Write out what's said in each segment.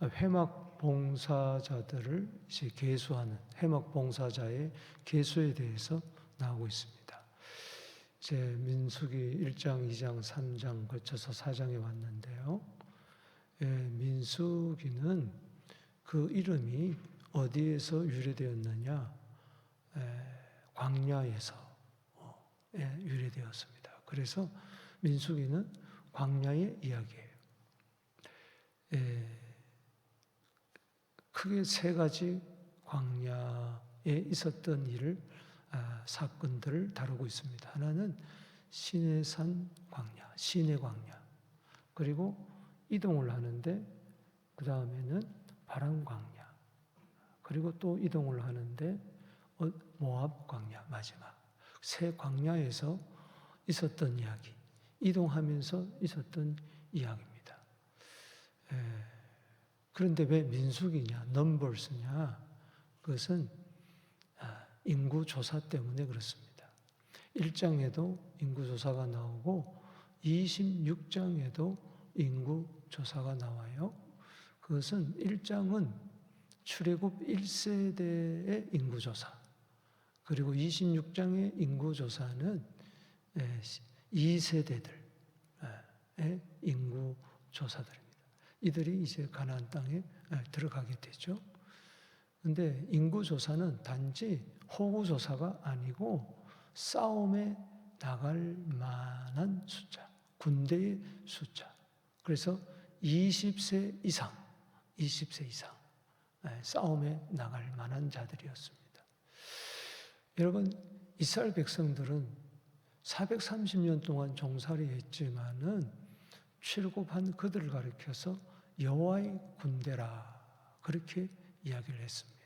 회막 봉사자들을 이제 계수하는 회막 봉사자의 계수에 대해서 나오고 있습니다. 이제 민수기 1장, 2장, 3장 거쳐서 4장에 왔는데요. 민수기는 그 이름이 어디에서 유래되었느냐? 광야에서 유래되었습니다. 그래서 민수기는 광야의 이야기예요. 크게 세 가지 광야에 있었던 일을 사건들을 다루고 있습니다. 하나는 시내산 광야, 시내 광야. 그리고 이동을 하는데 그 다음에는 바람 광야. 그리고 또 이동을 하는데 모압 광야 마지막. 세 광야에서 있었던 이야기, 이동하면서 있었던 이야기입니다. 그런데 왜 민수기냐, 넘버스냐? 그것은 인구조사 때문에 그렇습니다. 1장에도 인구조사가 나오고 26장에도 인구조사가 나와요. 그것은 1장은 출애굽 1세대의 인구조사, 그리고 26장의 인구조사는 2세대들의 인구조사들입니다. 이들이 이제 가나안 땅에 들어가게 되죠. 그런데 인구조사는 단지 호구조사가 아니고 싸움에 나갈 만한 숫자, 군대의 숫자. 그래서 20세 이상 싸움에 나갈 만한 자들이었습니다. 여러분, 이스라엘 백성들은 430년 동안 종살이 했지만은 출애굽한 그들을 가리켜서 여호와의 군대라 그렇게 이야기를 했습니다.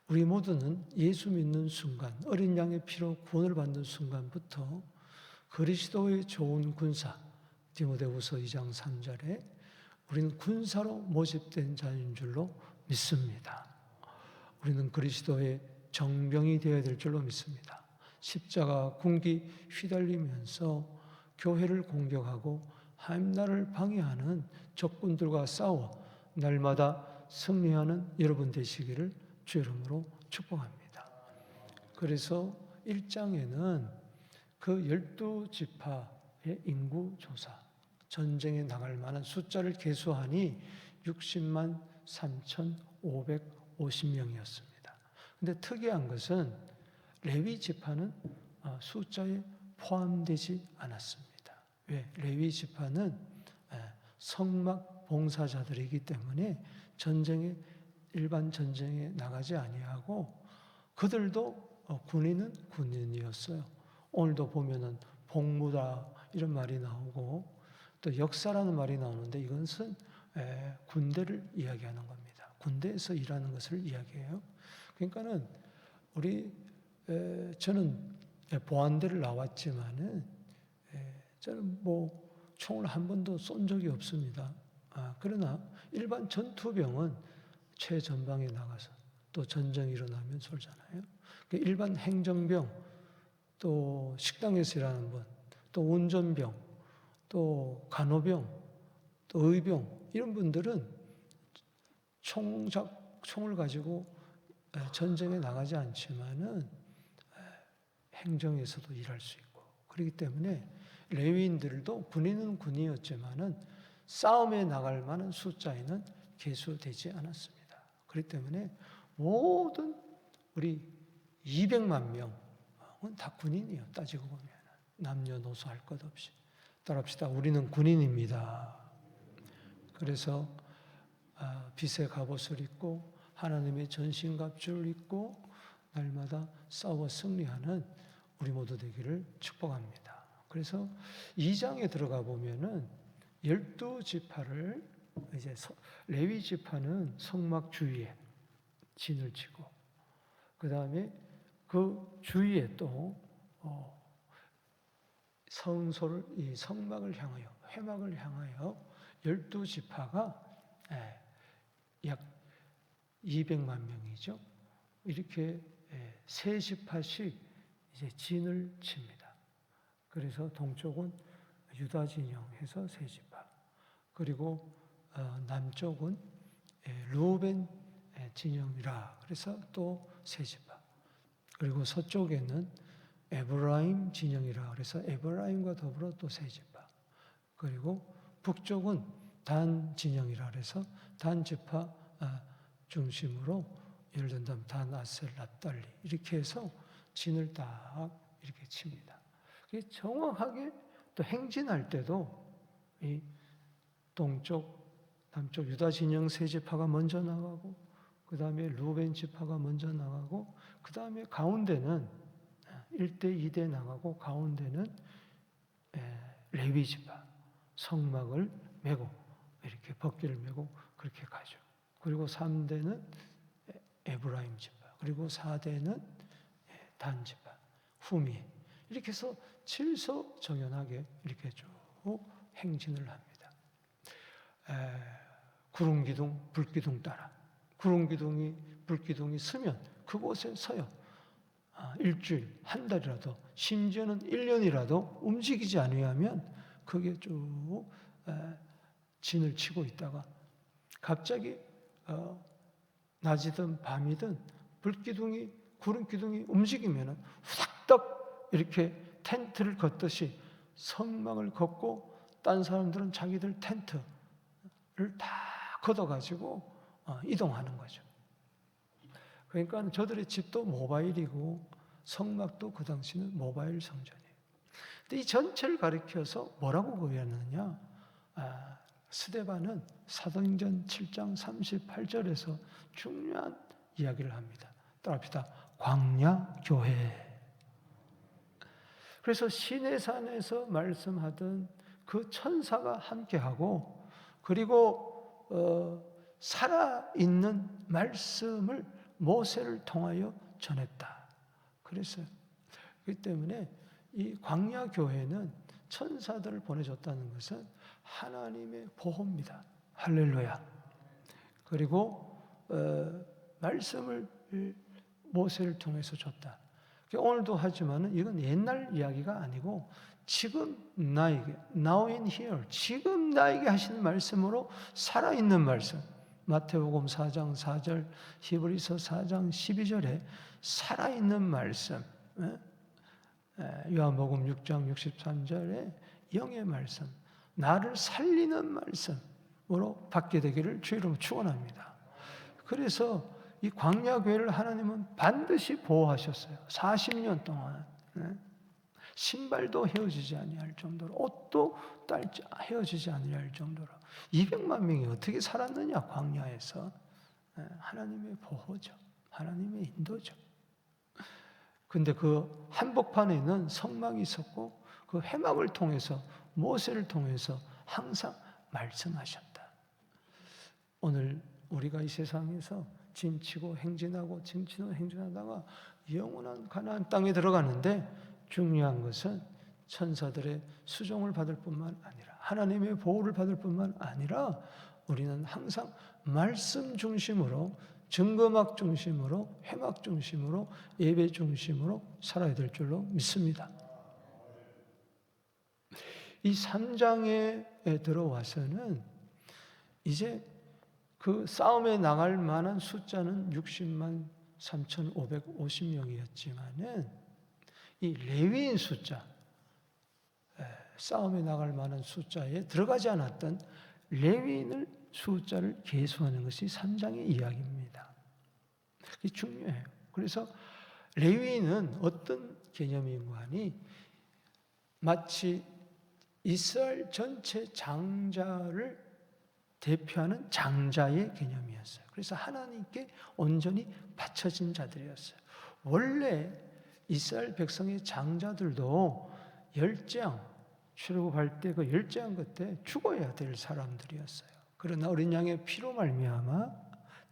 우리 모두는 예수 믿는 순간, 어린 양의 피로 구원을 받는 순간부터 그리스도의 좋은 군사, 디모데후서 2장 3절에 우리는 군사로 모집된 자인 줄로 믿습니다. 우리는 그리스도의 정병이 되어야 될 줄로 믿습니다. 십자가 군기 휘달리면서 교회를 공격하고 하임나를 방해하는 적군들과 싸워 날마다 승리하는 여러분 되시기를 주 이름으로 축복합니다. 그래서 1장에는 그 12지파의 인구조사, 전쟁에 나갈 만한 숫자를 계수하니 60만 3,550명이었습니다. 근데 특이한 것은 레위 지파는 숫자에 포함되지 않았습니다. 왜? 레위 지파는 성막 봉사자들이기 때문에 일반 전쟁에 나가지 아니하고 그들도 군인은 군인이었어요. 오늘도 보면은 복무다 이런 말이 나오고 또 역사라는 말이 나오는데 이것은 군대를 이야기하는 겁니다. 군대에서 일하는 것을 이야기해요. 그러니까는 저는 보안대를 나왔지만은 저는 총을 한 번도 쏜 적이 없습니다. 그러나 일반 전투병은 최전방에 나가서 또 전쟁이 일어나면 쏠잖아요. 일반 행정병, 또 식당에서 일하는 분, 또 운전병, 또 간호병, 또 의병 이런 분들은 총을 가지고 전쟁에 나가지 않지만은 행정에서도 일할 수 있고 그렇기 때문에 레위인들도 군인은 군인이었지만은 싸움에 나갈 만한 숫자에는 계수되지 않았습니다. 그렇기 때문에 모든 우리 200만 명은 다 군인이에요. 따지고 보면 남녀노소 할 것 없이. 따라합시다. 우리는 군인입니다. 그래서 빛의 갑옷을 입고 하나님의 전신갑주를 입고 날마다 싸워 승리하는 우리 모두 되기를 축복합니다. 그래서 2장에 들어가 보면은 12지파를 이제 레위 지파는 성막 주위에 진을 치고 그 다음에 그 주위에 또 이 성막을 향하여 회막을 향하여 12지파가 약 200만 명이죠. 이렇게 세 지파씩 이제 진을 칩니다. 그래서 동쪽은 유다 진영해서 세 지파, 그리고 남쪽은 루벤 진영이라 그래서 또 세 지파. 그리고 서쪽에는 에브라임 진영이라 그래서 에브라임과 더불어 또 세 지파. 그리고 북쪽은 단 진영이라 그래서 단 지파 중심으로 예를 든다면 단, 아셀, 납달리 이렇게 해서 진을 딱 이렇게 칩니다. 정확하게 또 행진할 때도 이 동쪽, 남쪽 유다 진영 세 지파가 먼저 나가고 그 다음에 루벤 지파가 먼저 나가고 그 다음에 가운데는 1대 2대 나가고 가운데는 레위 지파 성막을 메고 이렇게 법궤를 메고 그렇게 가죠. 그리고 3대는 에브라임 지파 그리고 4대는 단 지파 후미 이렇게 해서 질서정연하게 이렇게 쭉 행진을 합니다. 구름기둥, 불기둥 따라 구름기둥이 불기둥이 서면 그곳에 서요. 일주일, 한 달이라도 심지어는 1년이라도 움직이지 않으면 그게 쭉 진을 치고 있다가 갑자기 낮이든 밤이든 불기둥이 구름기둥이 움직이면 후닥닥 이렇게 텐트를 걷듯이 성막을 걷고 딴 사람들은 자기들 텐트를 다 걷어가지고 이동하는 거죠. 그러니까 저들의 집도 모바일이고 성막도 그 당시는 모바일 성전이에요. 근데 이 전체를 가리켜서 뭐라고 고백하느냐? 스데반은 사도행전 7장 38절에서 중요한 이야기를 합니다. 따라합시다. 광야교회. 그래서 시내산에서 말씀하던 그 천사가 함께하고 그리고 살아있는 말씀을 모세를 통하여 전했다. 그랬어요. 그렇기 때문에 이 광야교회는 천사들을 보내줬다는 것은 하나님의 보호입니다. 할렐루야. 그리고 말씀을 모세를 통해서 줬다. 오늘도 하지만 이건 옛날 이야기가 아니고 지금 나에게, now in here, 지금 나에게 하시는 말씀으로 살아있는 말씀. 마태복음 4장 4절, 히브리서 4장 12절에 살아있는 말씀, 요한복음 6장 63절에 영의 말씀, 나를 살리는 말씀으로 받게 되기를 주 이름으로 축원합니다. 그래서 이 광야교회를 하나님은 반드시 보호하셨어요. 40년 동안 신발도 헤어지지 아니할 정도로 옷도 헤어지지 아니할 정도로 200만 명이 어떻게 살았느냐 광야에서. 하나님의 보호죠. 하나님의 인도죠. 근데 그 한복판에는 성막이 있었고 그 회막을 통해서 모세를 통해서 항상 말씀하셨다. 오늘 우리가 이 세상에서 진치고 행진하고 진치고 행진하다가 영원한 가나안 땅에 들어가는데 중요한 것은 천사들의 수종을 받을 뿐만 아니라 하나님의 보호를 받을 뿐만 아니라 우리는 항상 말씀 중심으로 증거막 중심으로 회막 중심으로 예배 중심으로 살아야 될 줄로 믿습니다. 이 3장에 들어와서는 이제 그 싸움에 나갈 만한 숫자는 60만 3,550명이었지만은 이 레위인 숫자, 싸움에 나갈 만한 숫자에 들어가지 않았던 레위인을 숫자를 계수하는 것이 3장의 이야기입니다. 그게 중요해요. 그래서 레위인은 어떤 개념인가 하니 마치 이스라엘 전체 장자를 대표하는 장자의 개념이었어요. 그래서 하나님께 온전히 바쳐진 자들이었어요. 원래 이스라엘 백성의 장자들도 열장, 출애굽할 때 그 열장 그때 죽어야 될 사람들이었어요. 그러나 어린 양의 피로 말미암아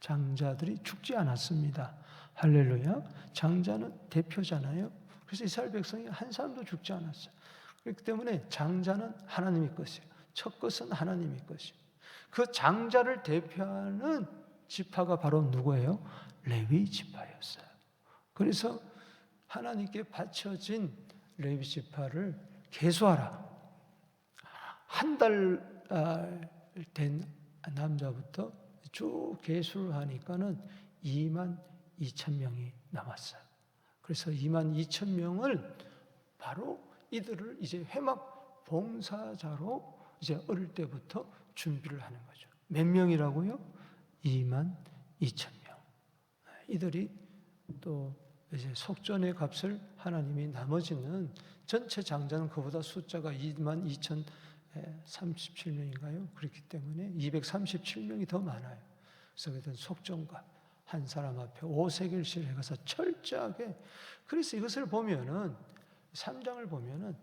장자들이 죽지 않았습니다. 할렐루야. 장자는 대표잖아요. 그래서 이스라엘 백성이 한 사람도 죽지 않았어요. 그렇기 때문에 장자는 하나님의 것이에요. 첫 것은 하나님의 것이에요. 그 장자를 대표하는 지파가 바로 누구예요? 레위 지파였어요. 그래서 하나님께 바쳐진 레위 지파를 계수하라. 한 달 된 남자부터 쭉 계수를 하니까는 2만 2천 명이 남았어요. 그래서 2만 2천 명을 바로 이들을 이제 회막 봉사자로 이제 어릴 때부터 준비를 하는 거죠. 몇 명이라고요? 2만 2천 명. 이들이 또 이제 속전의 값을 하나님이 나머지는 전체 장자는 그보다 숫자가 2만 2천 37명인가요? 그렇기 때문에 237명이 더 많아요. 그래서 그들은 속전값 한 사람 앞에 5세겔씩 해가서 철저하게. 그래서 이것을 보면은 3장을 보면은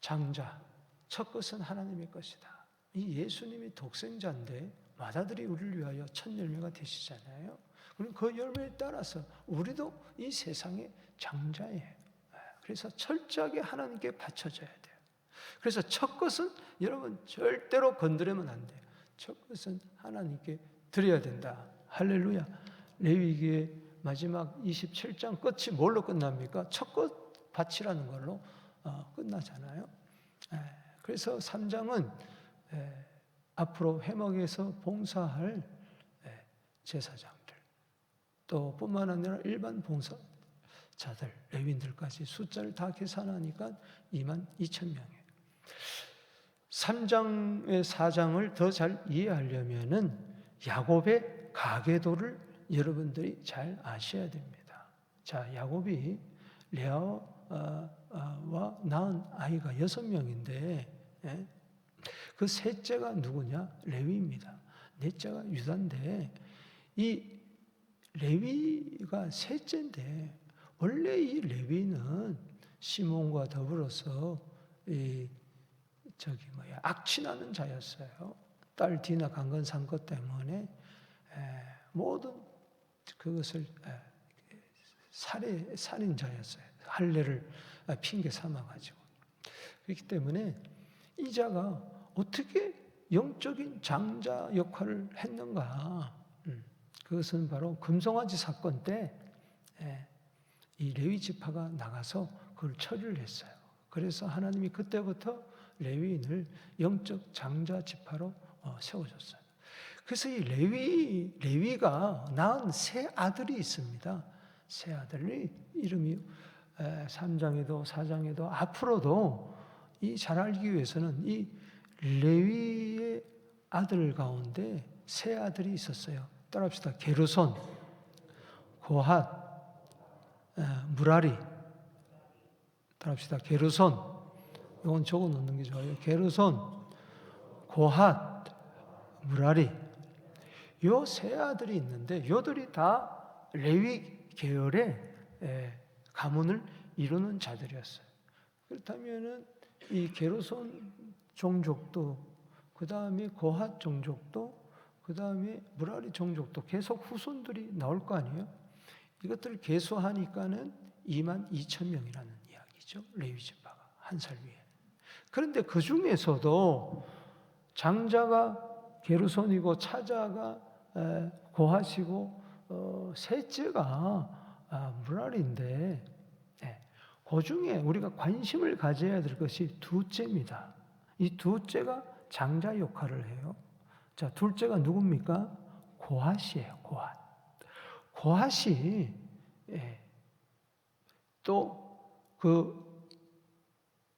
장자 첫 것은 하나님의 것이다. 이 예수님이 독생자인데 맏아들이 우리를 위하여 첫 열매가 되시잖아요. 그럼 그 열매에 따라서 우리도 이 세상의 장자예요. 그래서 철저하게 하나님께 바쳐져야 돼요. 그래서 첫 것은 여러분 절대로 건드리면 안 돼요. 첫 것은 하나님께 드려야 된다. 할렐루야. 레위기의 마지막 27장 끝이 뭘로 끝납니까? 첫 것 바치라는 걸로 끝나잖아요. 그래서 3장은 앞으로 회막에서 봉사할 제사장들 또 뿐만 아니라 일반 봉사자들 레위인들까지 숫자를 다 계산하니까 2만 2천 명이에요. 3장의 4장을 더 잘 이해하려면은 야곱의 가계도를 여러분들이 잘 아셔야 됩니다. 자, 야곱이 레아와 낳은 아이가 6명인데 그 셋째가 누구냐? 레위입니다. 넷째가 유다인데 이 레위가 셋째인데 원래 이 레위는 시몬과 더불어서 악취나는 자였어요. 딸 디나 강건 산 것 때문에 모든 그것을 살인자였어요. 할례를 핑계 삼아가지고. 그렇기 때문에 이 자가 어떻게 영적인 장자 역할을 했는가? 그것은 바로 금송아지 사건 때 이 레위 지파가 나가서 그걸 처리를 했어요. 그래서 하나님이 그때부터 레위인을 영적 장자 지파로 세워줬어요. 그래서 이 레위가 낳은 세 아들이 있습니다. 세 아들이 이름이 3장에도 4장에도 앞으로도 이 잘 알기 위해서는 이 레위의 아들 가운데 세 아들이 있었어요. 따라합시다. 게르손, 고핫, 무라리. 따라합시다. 게르손. 이건 적어 놓는 게 좋아요. 게르손, 고핫, 무라리. 요 세 아들이 있는데 요들이 다 레위 계열의 가문을 이루는 자들이었어요. 그렇다면은 이 게르손 종족도, 그 다음에 고핫 종족도, 그 다음에 무라리 종족도 계속 후손들이 나올 거 아니에요? 이것들을 계수하니까는 2만 2천 명이라는 이야기죠. 레위 지파가 한 살 위에. 그런데 그 중에서도 장자가 게르손이고 차자가 고핫이고 셋째가 무라리인데 그 중에 우리가 관심을 가져야 될 것이 둘째입니다. 이 둘째가 장자 역할을 해요. 자, 둘째가 누굽니까? 고핫이에요. 고핫이 또 그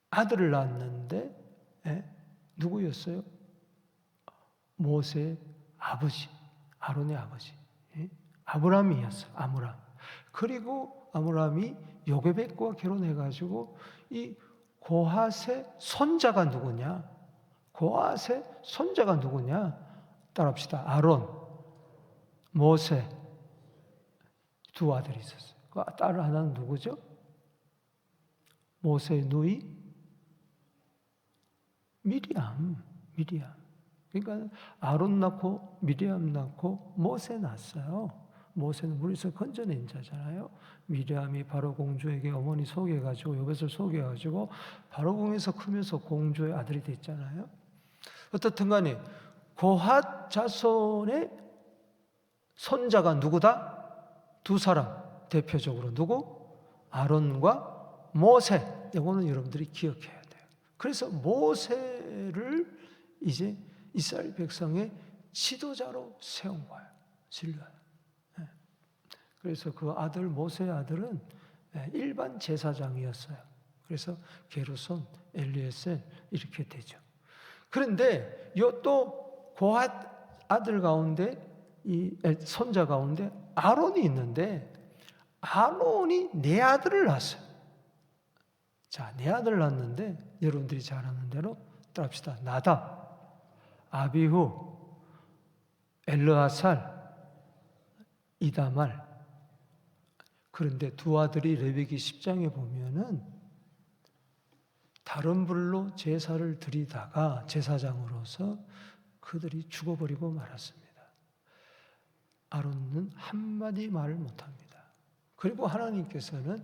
아들을 낳았는데 누구였어요? 모세의 아버지, 아론의 아버지 아므람이었어요. 아므람. 그리고 아므람이 요게벳과 결혼해가지고 이 고핫의 손자가 누구냐? 고핫의 손자가 누구냐? 따라합시다. 아론, 모세 두 아들이 있었어요. 그 딸 하나는 누구죠? 모세의 누이 미리암. 그러니까 아론 낳고 미리암 낳고 모세 낳았어요. 모세는 물에서 건져낸 자잖아요. 미리암이 바로 공주에게 어머니 속여가지고 요벳을 속여가지고 바로 궁에서 크면서 공주의 아들이 됐잖아요. 어떻든 간에 고핫 자손의 손자가 누구다? 두 사람. 대표적으로 누구? 아론과 모세. 이거는 여러분들이 기억해야 돼요. 그래서 모세를 이제 이스라엘 백성의 지도자로 세운 거예요. 진리예요. 그래서 그 아들 모세의 아들은 일반 제사장이었어요. 그래서 게르손, 엘리에셀 이렇게 되죠. 그런데 또 고핫 아들 가운데 이 손자 가운데 아론이 있는데 아론이 네 아들을 낳았어요. 자, 네 아들을 낳았는데 여러분들이 잘 아는 대로 따라합시다. 나답, 아비후, 엘르아살, 이다말. 그런데 두 아들이 레위기 10장에 보면은 다른 불로 제사를 드리다가 제사장으로서 그들이 죽어버리고 말았습니다. 아론은 한마디 말을 못합니다. 그리고 하나님께서는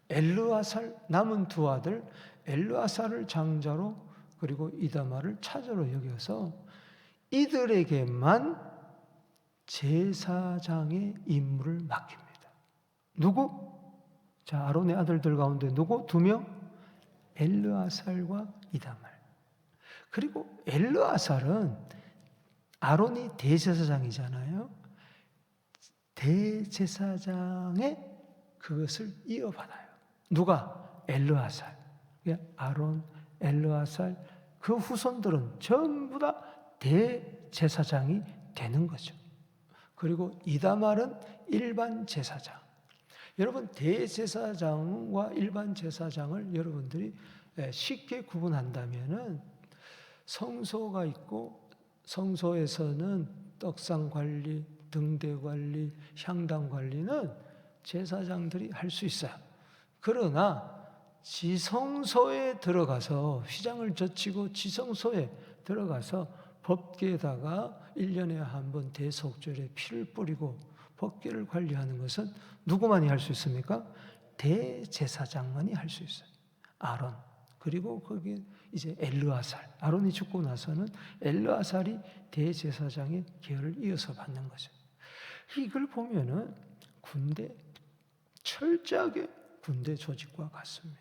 엘르아살, 남은 두 아들 엘르아살을 장자로 그리고 이다말을 차저로 여겨서 이들에게만 제사장의 임무를 맡깁니다. 누구? 자, 아론의 아들들 가운데 누구? 2명? 엘르아살과 이다말. 그리고 엘르아살은 아론이 대제사장이잖아요. 대제사장의 그것을 이어받아요. 누가? 엘르아살. 아론, 엘르아살 그 후손들은 전부 다 대제사장이 되는 거죠. 그리고 이다말은 일반 제사장. 여러분, 대제사장과 일반 제사장을 여러분들이 쉽게 구분한다면은 성소가 있고 성소에서는 떡상 관리, 등대 관리, 향단 관리는 제사장들이 할 수 있어요. 그러나 지성소에 들어가서 휘장을 젖히고 지성소에 들어가서 법궤에다가 1년에 한 번 대속절에 피를 뿌리고 법궤를 관리하는 것은 누구만이 할 수 있습니까? 대제사장만이 할 수 있어요. 아론. 그리고 거기 이제 엘르아살. 아론이 죽고 나서는 엘르아살이 대제사장의 계열을 이어서 받는 거죠. 이걸 보면은 군대, 철저하게 군대 조직과 같습니다.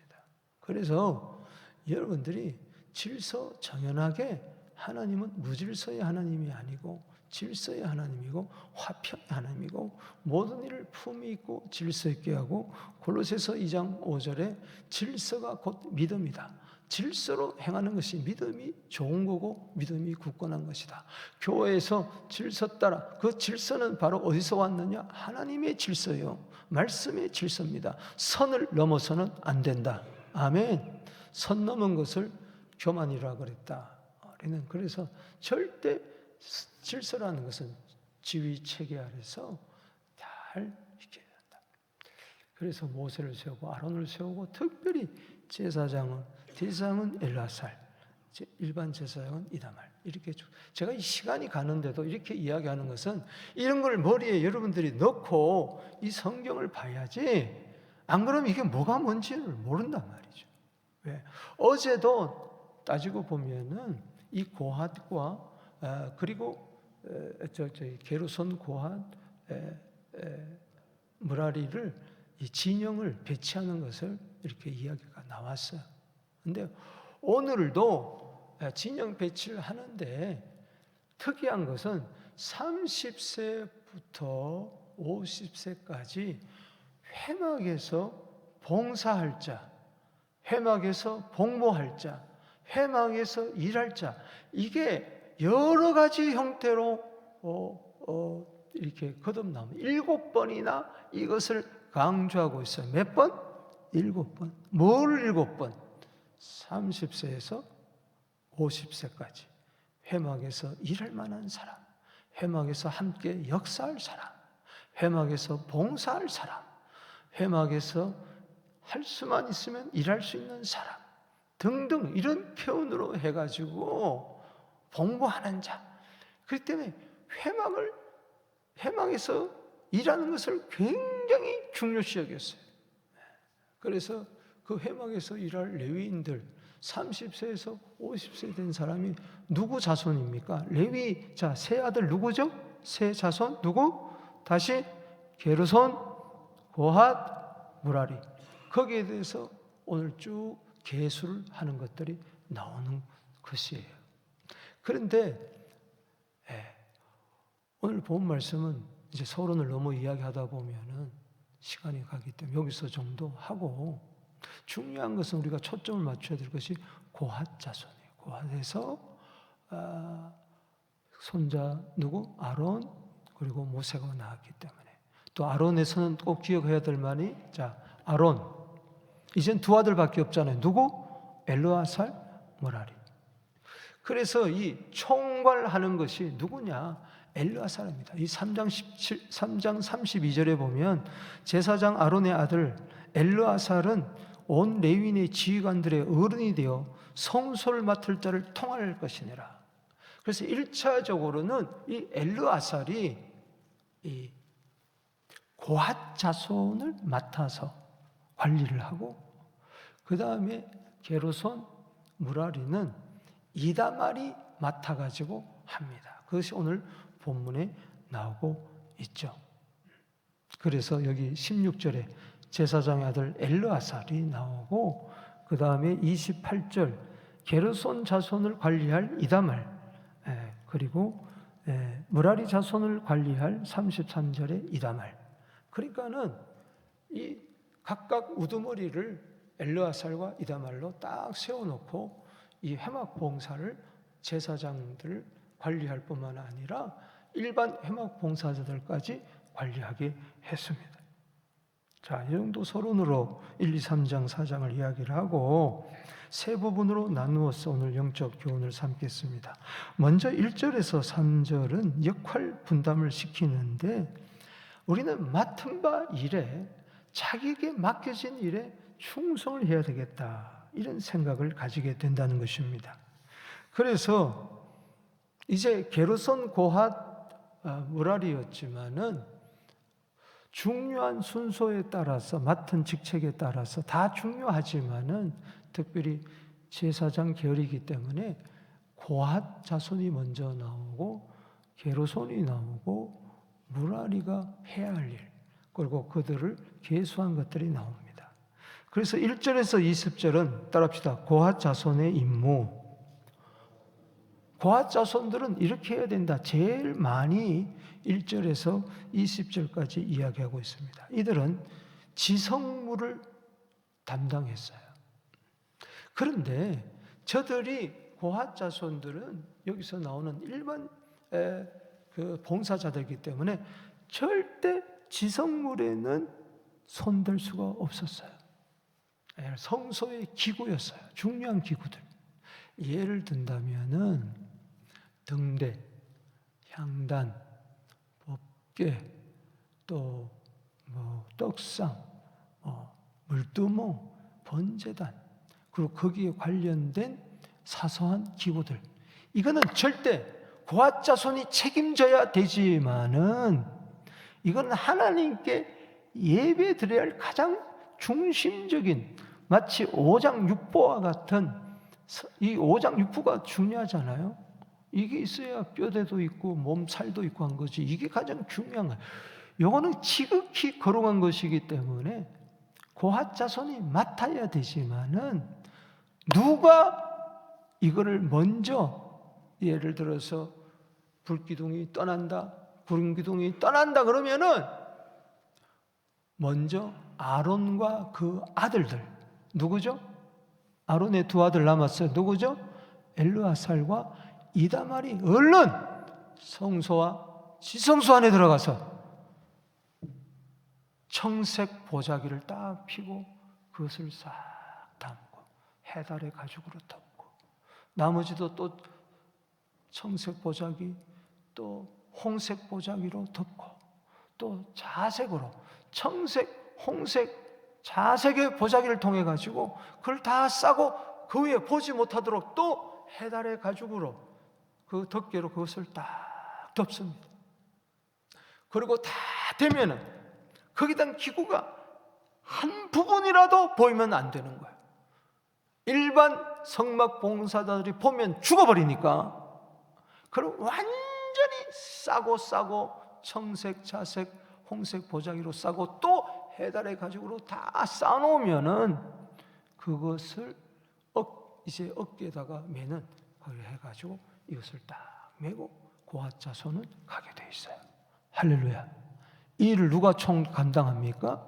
그래서 여러분들이 질서정연하게 하나님은 무질서의 하나님이 아니고 질서의 하나님이고 화평의 하나님이고 모든 일을 품위 있고 질서 있게 하고 골로새서 2장 5절에 질서가 곧 믿음이다. 질서로 행하는 것이 믿음이 좋은 거고 믿음이 굳건한 것이다. 교회에서 질서 따라 그 질서는 바로 어디서 왔느냐? 하나님의 질서예요. 말씀의 질서입니다. 선을 넘어서는 안 된다. 아멘. 선 넘은 것을 교만이라 그랬다. 우리는 그래서 절대 질서라는 것은 지위 체계 아래서 잘 지켜야 된다. 그래서 모세를 세우고 아론을 세우고 특별히 제사장은 엘르아살, 일반 제사장은 이다말. 이렇게 제가 이 시간이 가는데도 이렇게 이야기하는 것은 이런 걸 머리에 여러분들이 넣고 이 성경을 봐야지 안 그러면 이게 뭐가 뭔지를 모른단 말이죠. 왜? 어제도 따지고 보면은 이 고핫과 그리고 게르손 고핫 므라리를 이 진영을 배치하는 것을 이렇게 이야기가 나왔어요. 근데 오늘도 진영 배치를 하는데 특이한 것은 30세부터 50세까지 회막에서 봉사할 자, 회막에서 복무할 자, 회막에서 일할 자, 이게 여러 가지 형태로 이렇게 거듭나면 7번이나 이것을 강조하고 있어요. 몇 번? 7번. 뭘 7번? 30세에서 50세까지 회막에서 일할 만한 사람, 회막에서 함께 역사할 사람, 회막에서 봉사할 사람, 회막에서 할 수만 있으면 일할 수 있는 사람 등등 이런 표현으로 해가지고 봉부하는 자. 그렇기 때문에 회막에서 일하는 것을 굉장히 중요시 여겼어요. 그래서 그 회막에서 일할 레위인들 30세에서 50세 된 사람이 누구 자손입니까? 레위, 자, 세 아들 누구죠? 세 자손 누구? 다시 게르손, 고핫, 므라리. 거기에 대해서 오늘 쭉 계수를 하는 것들이 나오는 것이에요. 그런데 오늘 본 말씀은 이제 서론을 너무 이야기하다 보면은 시간이 가기 때문에 여기서 정도 하고, 중요한 것은 우리가 초점을 맞춰야 될 것이 고핫 자손이에요. 고핫에서 손자 누구? 아론, 그리고 모세가 나왔기 때문에, 또 아론에서는 꼭 기억해야 될 말이, 자, 아론 이젠 두 아들밖에 없잖아요. 누구? 엘르아살, 모라리. 그래서 이 총괄하는 것이 누구냐? 엘르아살입니다. 이 3장 32절에 보면 제사장 아론의 아들 엘르아살은 온 레위인의 지휘관들의 어른이 되어 성소를 맡을 자를 통할 것이니라. 그래서 1차적으로는 이 엘르아살이 이 고핫 자손을 맡아서 관리를 하고, 그 다음에 게르손, 무라리는 이다말이 맡아가지고 합니다. 그것이 오늘 본문에 나오고 있죠. 그래서 여기 16절에 제사장의 아들 엘르아살이 나오고, 그 다음에 28절 게르손 자손을 관리할 이다말, 그리고 무라리 자손을 관리할 33절에 이다말. 그러니까는 이 각각 우두머리를 엘르아살과 이다말로 딱 세워놓고 이 회막 봉사를 제사장들 관리할 뿐만 아니라 일반 회막 봉사자들까지 관리하게 했습니다. 자, 이 정도 서론으로 1, 2, 3장, 4장을 이야기를 하고 세 부분으로 나누어서 오늘 영적 교훈을 삼겠습니다. 먼저 1절에서 3절은 역할 분담을 시키는데, 우리는 맡은 바 일에, 자기에게 맡겨진 일에 충성을 해야 되겠다, 이런 생각을 가지게 된다는 것입니다. 그래서 이제 게르손, 고핫, 무라리였지만은 중요한 순서에 따라서, 맡은 직책에 따라서 다 중요하지만은 특별히 제사장 계열이기 때문에 고핫 자손이 먼저 나오고 게르손이 나오고 무라리가 해야 할 일, 그리고 그들을 계수한 것들이 나옵니다. 그래서 1절에서 20절은 따라합시다. 고핫 자손의 임무. 고핫 자손들은 이렇게 해야 된다. 제일 많이 1절에서 20절까지 이야기하고 있습니다. 이들은 지성무를 담당했어요. 그런데 저들이, 고핫 자손들은 여기서 나오는 일반 그 봉사자들이기 때문에 절대 지성물에는 손댈 수가 없었어요. 성소의 기구였어요. 중요한 기구들. 예를 든다면은 등대, 향단, 법궤, 또 떡상, 물두멍, 번제단, 그리고 거기에 관련된 사소한 기구들, 이거는 절대 고핫 자손이 책임져야 되지만은 이건 하나님께 예배 드려야 할 가장 중심적인, 마치 오장육부와 같은, 이 오장육부가 중요하잖아요. 이게 있어야 뼈대도 있고 몸살도 있고 한 거지. 이게 가장 중요한 거예요. 이거는 지극히 거룩한 것이기 때문에 고핫 자손이 맡아야 되지만은, 누가 이거를 먼저, 예를 들어서 불기둥이 떠난다, 구름기둥이 떠난다 그러면은 먼저 아론과 그 아들들, 누구죠? 아론의 두 아들 남았어요. 누구죠? 엘르아살과 이다말이 얼른 성소와 지성소 안에 들어가서 청색 보자기를 딱 피고 그것을 싹 담고 해달의 가죽으로 덮고, 나머지도 또 청색 보자기, 또 홍색 보자기로 덮고, 또 자색으로 청색, 홍색, 자색의 보자기를 통해 가지고 그걸 다 싸고 그 위에 보지 못하도록 또 해달의 가죽으로, 그 덮개로 그것을 딱 덮습니다. 그리고 다 되면은 거기다 기구가 한 부분이라도 보이면 안 되는 거예요. 일반 성막 봉사자들이 보면 죽어버리니까 그럼 완전히 싸고 청색, 자색, 홍색 보자기로 싸고 또 해달의 가죽으로 다 싸놓으면은 그것을 이제 어깨에다가 매는, 그걸 해가지고 이것을 딱 매고 고핫 자손은 가게 돼 있어요. 할렐루야. 이 일을 누가 총 감당합니까?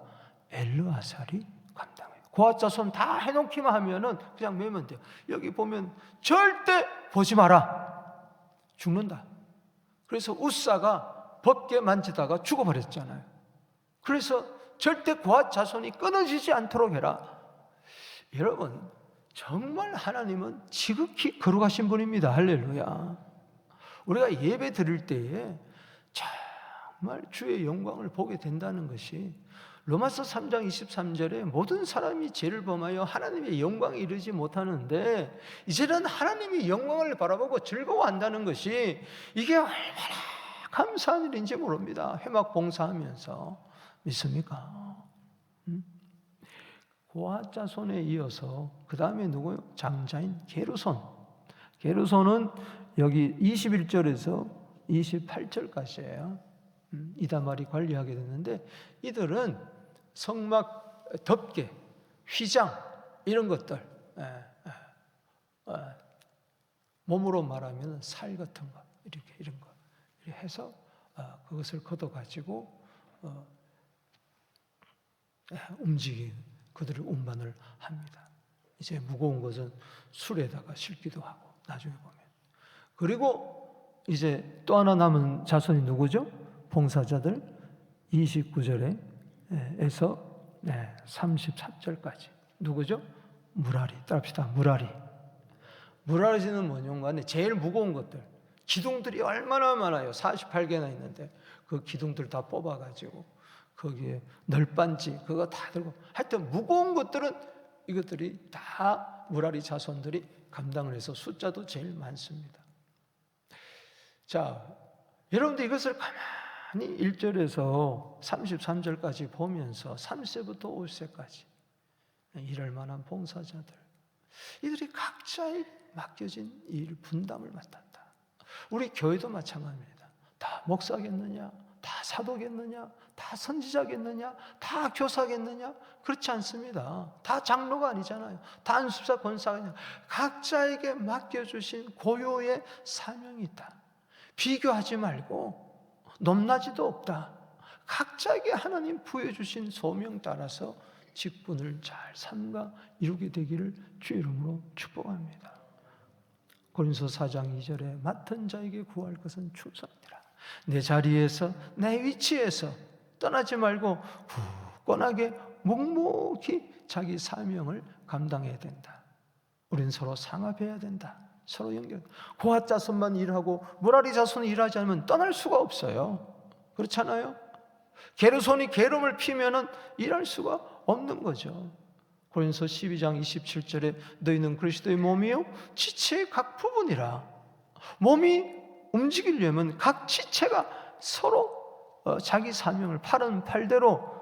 엘르아살이 감당해요. 고핫 자손 다 해놓기만 하면은 그냥 매면 돼요. 여기 보면 절대 보지 마라. 죽는다. 그래서 우사가 벗게 만지다가 죽어버렸잖아요. 그래서 절대 고핫 자손이 끊어지지 않도록 해라. 여러분, 정말 하나님은 지극히 거룩하신 분입니다. 할렐루야. 우리가 예배 드릴 때에 정말 주의 영광을 보게 된다는 것이 로마서 3장 23절에 모든 사람이 죄를 범하여 하나님의 영광에 이르지 못하는데 이제는 하나님의 영광을 바라보고 즐거워한다는 것이 이게 얼마나 감사한 일인지 모릅니다. 회막 봉사하면서. 믿습니까? 고핫 자손에 이어서 그 다음에 누구요? 장자인 게르손. 게르손은 여기 21절에서 28절까지예요. 이다말이 관리하게 됐는데 이들은 성막 덮개, 휘장 이런 것들, 몸으로 말하면 살 같은 거 이렇게 이런 거 이렇게 해서 그것을 걷어가지고 움직이는 그들을 운반을 합니다. 이제 무거운 것은 술에다가 싣기도 하고 나중에 보면. 그리고 이제 또 하나 남은 자손이 누구죠? 봉사자들 29절에서 33절까지 누구죠? 무라리. 따라합시다. 무라리. 무라리는 뭐냐면 제일 무거운 것들 기둥들이 얼마나 많아요. 48개나 있는데 그 기둥들 다 뽑아가지고 거기에 널빤지 그거 다 들고 하여튼 무거운 것들은 이것들이 다 무라리 자손들이 감당을 해서 숫자도 제일 많습니다. 자, 여러분들 이것을 가만히 1절에서 33절까지 보면서 3세부터 50세까지 일할 만한 봉사자들 이들이 각자의 맡겨진 일 분담을 맡았다. 우리 교회도 마찬가지입니다. 다 목사겠느냐? 다 사도겠느냐? 다 선지자겠느냐? 다 교사겠느냐? 그렇지 않습니다. 다 장로가 아니잖아요. 다 안수사 권사가 아니냐. 각자에게 맡겨주신 고유의 사명이 있다. 비교하지 말고 높낮이도 없다. 각자에게 하나님 부여주신 소명 따라서 직분을 잘 삼가 이루게 되기를 주 이름으로 축복합니다. 고린도서 4장 2절에 맡은 자에게 구할 것은 충성이라. 내 자리에서 내 위치에서 떠나지 말고 굳건하게 묵묵히 자기 사명을 감당해야 된다. 우리는 서로 상합해야 된다. 서로 연결. 고핫 자손만 일하고 무라리 자손이 일하지 않으면 떠날 수가 없어요. 그렇잖아요? 게르손이 게름을 피면은 일할 수가 없는 거죠. 고린도서 12장 27절에 너희는 그리스도의 몸이요 지체의 각 부분이라. 몸이 움직이려면 각 지체가 서로 자기 사명을 팔은 발대로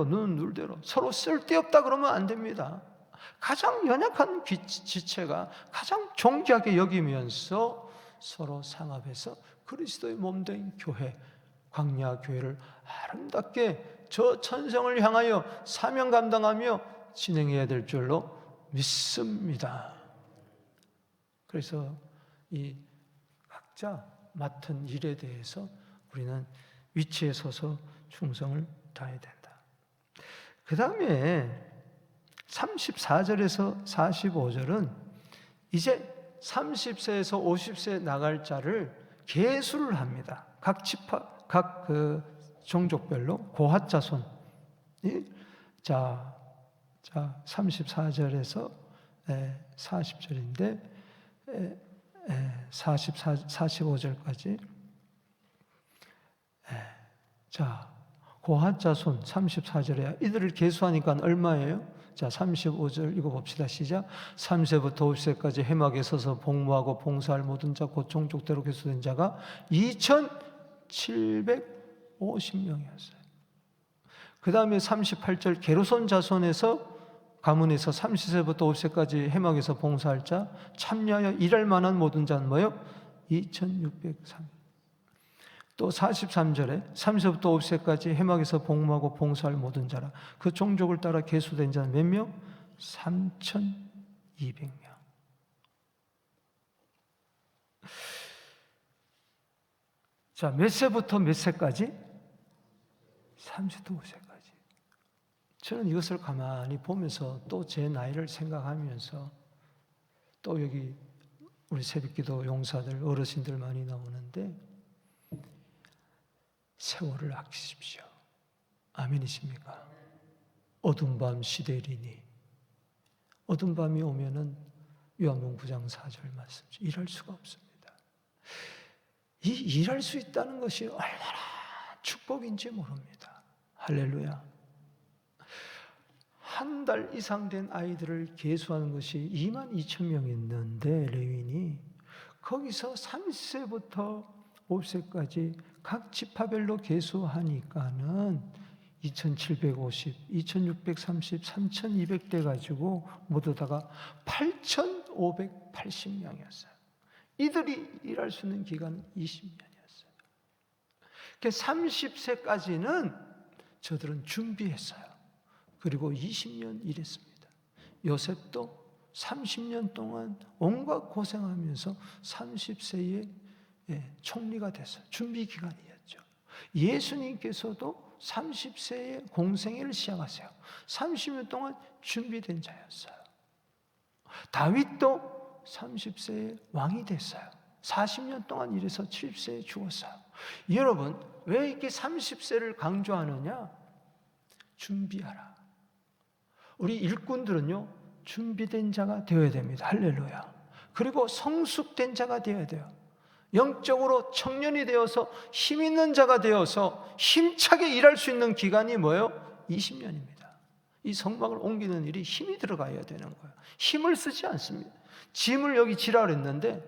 눈은 눈대로 서로 쓸데없다 그러면 안 됩니다. 가장 연약한 지체가 가장 존귀하게 여기면서 서로 상합해서 그리스도의 몸된 교회, 광야 교회를 아름답게 저 천성을 향하여 사명 감당하며 진행해야 될 줄로 믿습니다. 그래서 이 각자 맡은 일에 대해서 우리는 위치에 서서 충성을 다해야 된다. 그 다음에 34절에서 45절은 이제 30세에서 50세 나갈 자를 계수를 합니다. 각 지파, 각 그 종족별로 고핫 자손. 자 34절에서 40절인데 45절까지. 자, 고핫 자손 34절에 이들을 계수하니까 얼마예요? 자, 35절 읽어봅시다. 시작. 3세부터 50세까지 해막에 서서 복무하고 봉사할 모든 자 곧 종족대로 계수된 자가 2,750명이었어요. 그 다음에 38절 게르손 자손에서 가문에서 30세부터 50세까지 해막에서 봉사할 자 참여하여 일할 만한 모든 자는 뭐예요? 2,603. 또 43절에 30세부터 50세까지 해막에서 복무하고 봉사할 모든 자라. 그 종족을 따라 계수된 자는 몇 명? 3,200명. 자, 몇 세부터 몇 세까지? 35세까지. 저는 이것을 가만히 보면서 또 제 나이를 생각하면서 또 여기 우리 새벽기도 용사들, 어르신들 많이 나오는데 세월을 아끼십시오. 아멘이십니까? 어두운 밤 시대리니 어두운 밤이 오면은 요한복음 9장 4절 말씀 일할 수가 없습니다. 이 일할 수 있다는 것이 얼마나 축복인지 모릅니다. 할렐루야. 한 달 이상 된 아이들을 계수하는 것이 22,000명 있는데 레위인이 거기서 30세부터 5세까지 각 지파별로 계수하니까는 2,750, 2,630, 3,200대 가지고 모두 다가 8,580명이었어요. 이들이 일할 수 있는 기간은 20년이었어요. 그러니까 30세까지는 저들은 준비했어요. 그리고 20년 일했습니다. 요셉도 30년 동안 온갖 고생하면서 30세에 총리가 됐어요. 준비 기간이었죠. 예수님께서도 30세에 공생애를 시작하세요. 30년 동안 준비된 자였어요. 다윗도 30세에 왕이 됐어요. 40년 동안 일해서 70세에 죽었어요. 여러분, 왜 이렇게 30세를 강조하느냐? 준비하라. 우리 일꾼들은요, 준비된 자가 되어야 됩니다. 할렐루야. 그리고 성숙된 자가 되어야 돼요. 영적으로 청년이 되어서 힘 있는 자가 되어서 힘차게 일할 수 있는 기간이 뭐예요? 20년입니다. 이 성막을 옮기는 일이 힘이 들어가야 되는 거예요. 힘을 쓰지 않습니다. 짐을 여기 지라 그랬는데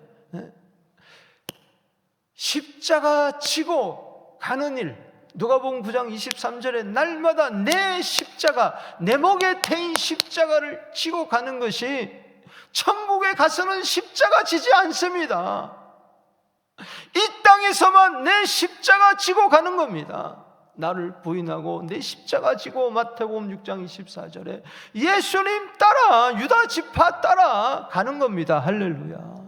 십자가 지고 가는 일, 누가복음 9장 23절에 날마다 내 십자가, 내 목에 태인 십자가를 지고 가는 것이 천국에 가서는 십자가 지지 않습니다. 이 땅에서만 내 십자가 지고 가는 겁니다. 나를 부인하고 내 십자가 지고 마태복음 6장 24절에 예수님 따라 유다 지파 따라 가는 겁니다. 할렐루야.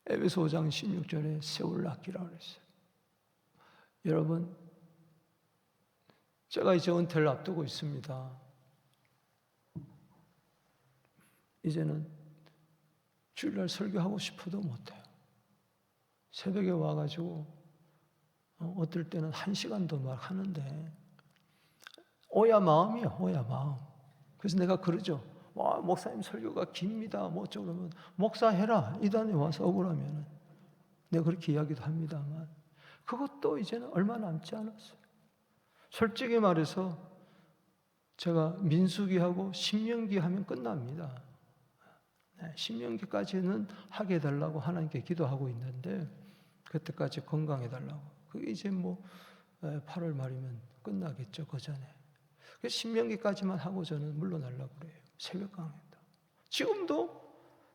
에베소 5장 16절에 세월을 아끼라고 그랬어요. 여러분, 제가 이제 은퇴를 앞두고 있습니다. 이제는 주일날 설교하고 싶어도 못해요. 새벽에 와가지고 어떨 때는 1시간도 막 하는데 오야 마음이야, 오야 마음. 그래서 내가 그러죠. 와, 목사님 설교가 깁니다. 뭐 어쩌고 그러면 목사 해라. 이단에 와서 억울하면 내가 그렇게 이야기도 합니다만 그것도 이제는 얼마 남지 않았어요. 솔직히 말해서 제가 민수기하고 신명기 하면 끝납니다. 신명기까지는 하게 해달라고 하나님께 기도하고 있는데 그때까지 건강해달라고. 그게 이제 뭐 8월 말이면 끝나겠죠. 그 전에. 신명기까지만 하고 저는 물러나려고 그래요. 새벽 강의다. 지금도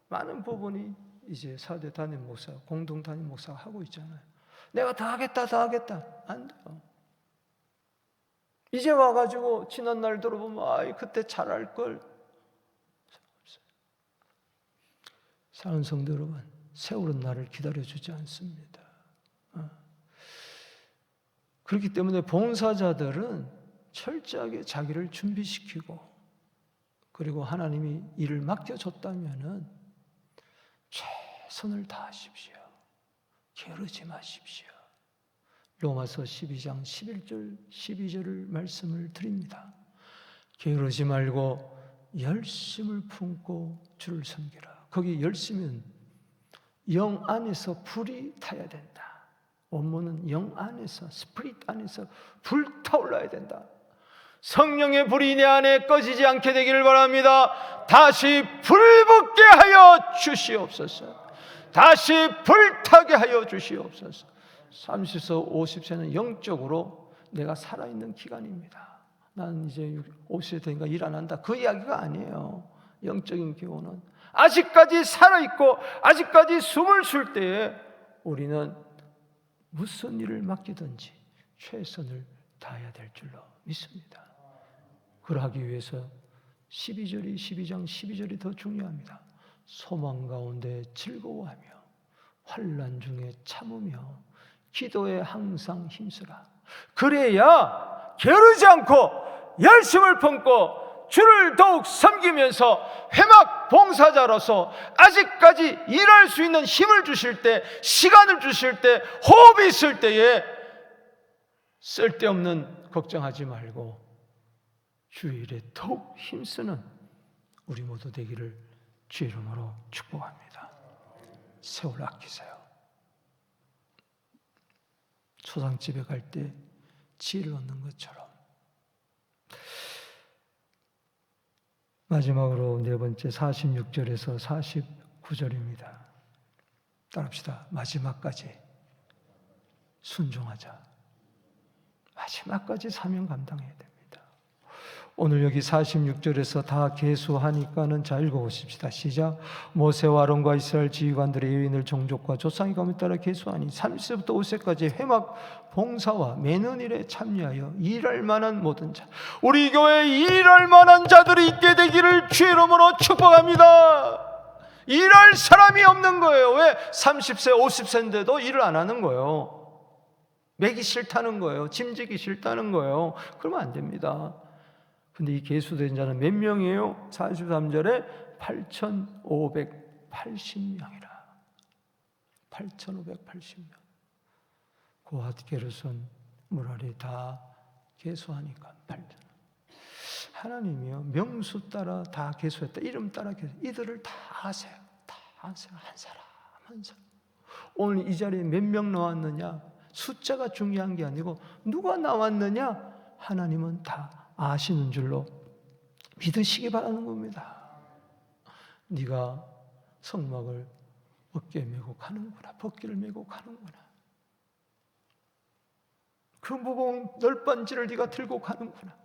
많은 부분이 이제 사대 담임 목사, 공동 담임 목사가 하고 있잖아요. 내가 다 하겠다, 다 하겠다. 안 돼요. 이제 와가지고 지난 날 들어보면 아이 그때 잘할 걸. 사랑하는 성도 여러분, 세월은 나를 기다려주지 않습니다. 그렇기 때문에 봉사자들은 철저하게 자기를 준비시키고 그리고 하나님이 일을 맡겨줬다면 최선을 다하십시오. 게으르지 마십시오. 로마서 12장 11절 12절을 말씀을 드립니다. 게으르지 말고 열심을 품고 주를 섬기라. 거기 열심은 영 안에서 불이 타야 된다. 원문은 영 안에서, 스피릿 안에서 불타올라야 된다. 성령의 불이 내 안에 꺼지지 않게 되기를 바랍니다. 다시 불붙게 하여 주시옵소서. 다시 불타게 하여 주시옵소서. 30세, 50세는 영적으로 내가 살아있는 기간입니다. 나는 이제 50세 되니까 일 안 한다. 그 이야기가 아니에요. 영적인 기호는 아직까지 살아있고 아직까지 숨을 쉴 때에 우리는 무슨 일을 맡기든지 최선을 다해야 될 줄로 믿습니다. 그러하기 위해서 12장 12절이 더 중요합니다. 소망 가운데 즐거워하며 환난 중에 참으며 기도에 항상 힘쓰라. 그래야 게으르지 않고 열심을 품고 주를 더욱 섬기면서 회막 봉사자로서 아직까지 일할 수 있는 힘을 주실 때, 시간을 주실 때, 호흡이 있을 때에 쓸데없는 걱정하지 말고 주일에 더욱 힘쓰는 우리 모두 되기를 주 이름으로 축복합니다. 세월 아끼세요. 초상집에 갈 때 지혜를 얻는 것처럼. 마지막으로 네 번째 46절에서 49절입니다. 따라합시다. 마지막까지 순종하자. 마지막까지 사명 감당해야 됩니다. 오늘 여기 46절에서 다 계수하니까는 자 읽어보십시다. 시작. 모세와 아론과 이스라엘 지휘관들의 여인을 종족과 조상의 가문에 따라 계수하니 30세부터 5세까지 회막 봉사와 매는 일에 참여하여 일할 만한 모든 자, 우리 교회에 일할 만한 자들이 있게 되기를 주의 이름으로 축복합니다. 일할 사람이 없는 거예요. 왜? 30세 50세인데도 일을 안 하는 거예요. 매기 싫다는 거예요. 짐지기 싫다는 거예요. 그러면 안 됩니다. 근데 이 계수된 자는 몇 명이에요? 43절에 8,580명이라. 8,580명. 고핫, 게르손, 무라리 다 계수하니까 8,000. 하나님이요, 명수 따라 다 계수했다. 이름 따라 계수. 이들을 다 아세요. 다 아세요. 한 사람 한 사람. 오늘 이 자리에 몇 명 나왔느냐? 숫자가 중요한 게 아니고 누가 나왔느냐? 하나님은 다 아시는 줄로 믿으시기 바라는 겁니다. 네가 성막을 어깨에 메고 가는구나. 벗기를 메고 가는구나. 그 무거운 널빤지를 네가 들고 가는구나.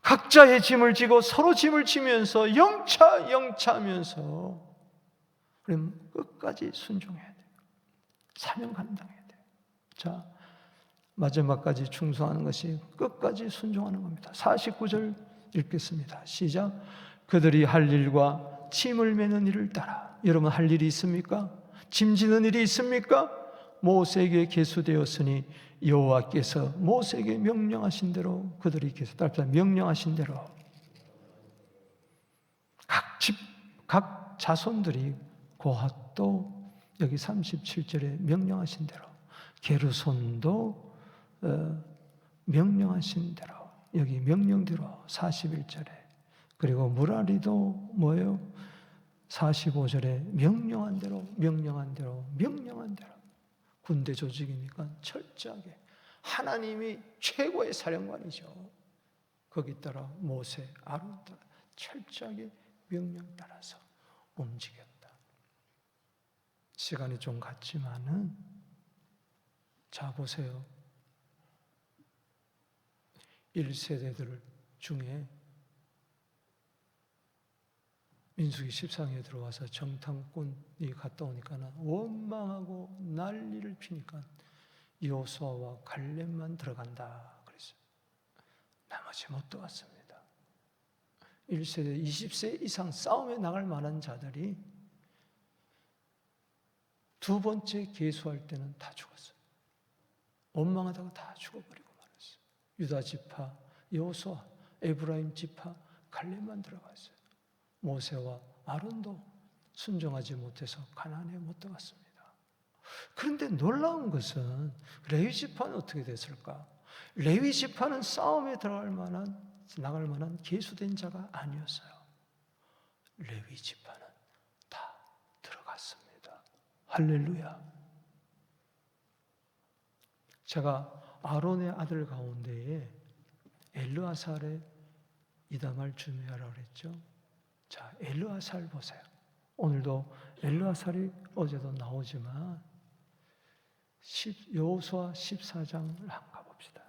각자의 짐을 지고 서로 짐을 지면서 영차하면서 그럼 끝까지 순종해야 돼요. 사명 감당해야 돼요. 자, 마지막까지 충성하는 것이 끝까지 순종하는 겁니다. 49절 읽겠습니다. 시작. 그들이 할 일과 짐을 매는 일을 따라. 여러분 할 일이 있습니까? 짐 지는 일이 있습니까? 모세에게 계수되었으니 여호와께서 모세에게 명령하신 대로 그들이 명령하신 대로 각 자손들이 고핫도 여기 37절에 명령하신 대로, 게르손도 명령하신 대로, 여기 명령대로 41절에, 그리고 무라리도 뭐예요? 45절에 명령한 대로 군대 조직이니까 철저하게 하나님이 최고의 사령관이죠. 거기 따라 모세, 아론 따라 철저하게 명령 따라서 움직였다. 시간이 좀 갔지만은 자 보세요. 1세대들 중에 민수기 14장에 들어와서 정탐꾼이 갔다 오니까 원망하고 난리를 피니까 여호수아와 갈렙만 들어간다 그랬어요. 나머지 못 들어갔습니다. 1세대 20세 이상 싸움에 나갈 만한 자들이 두 번째 계수할 때는 다 죽었어요. 원망하다가 다 죽어버리고 말았어요. 유다 지파, 여호수아, 에브라임 지파, 갈렙만 들어갔어요. 모세와 아론도 순종하지 못해서 가나안에 못 들어갔습니다. 그런데 놀라운 것은 레위 지파는 어떻게 됐을까? 레위 지파는 싸움에 나갈 만한 계수된 자가 아니었어요. 레위 지파는 다 들어갔습니다. 할렐루야. 제가 아론의 아들 가운데에 엘르아살의 이담을 준비하라고 그랬죠. 자, 엘르아살 보세요. 오늘도 엘르아살이 어제도 나오지만 여호수아 14장을 한번 가봅시다.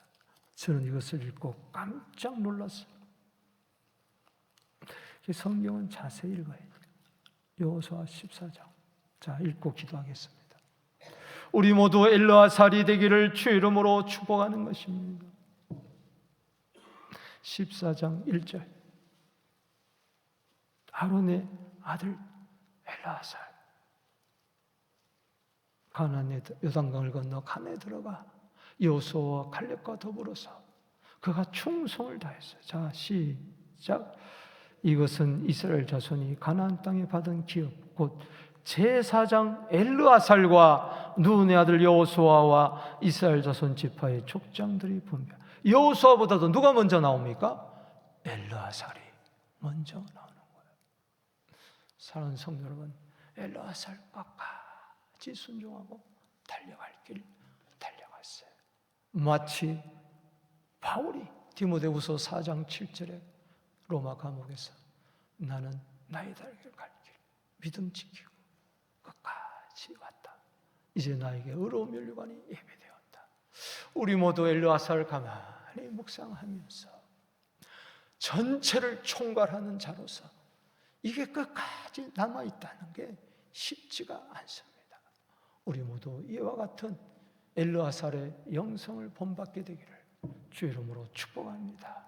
저는 이것을 읽고 깜짝 놀랐어요. 성경은 자세히 읽어야 돼요. 여호수아 14장. 자, 읽고 기도하겠습니다. 우리 모두 엘르아살이 되기를 주의 이름으로 축복하는 것입니다. 14장 1절. 아론의 아들 엘르아살. 가나안에 요단강을 건너 가나안에 들어가 여호수아와 갈렙과 더불어서 그가 충성을 다했어요. 자, 시작. 이것은 이스라엘 자손이 가나안 땅에 받은 기업 곧 제사장 엘르아살과 눈의 아들 여호수아와 이스라엘 자손 지파의 족장들이 분별. 여호수아보다도 누가 먼저 나옵니까? 엘르아살이 먼저 나오는 거예요. 사랑하는 성도 여러분, 엘르아살과 같이 순종하고 달려갈 길 달려갔어요. 마치 바울이 디모데후서 4장 7절에 로마 감옥에서 나는 나의 달길 갈 길 믿음 지키고 끝까지 왔다. 이제 나에게 의로운 면류관이 예배되었다. 우리 모두 엘르아살을 가만히 묵상하면서 전체를 총괄하는 자로서 이게 끝까지 남아있다는 게 쉽지가 않습니다. 우리 모두 이와 같은 엘르아살의 영성을 본받게 되기를 주의 이름으로 축복합니다.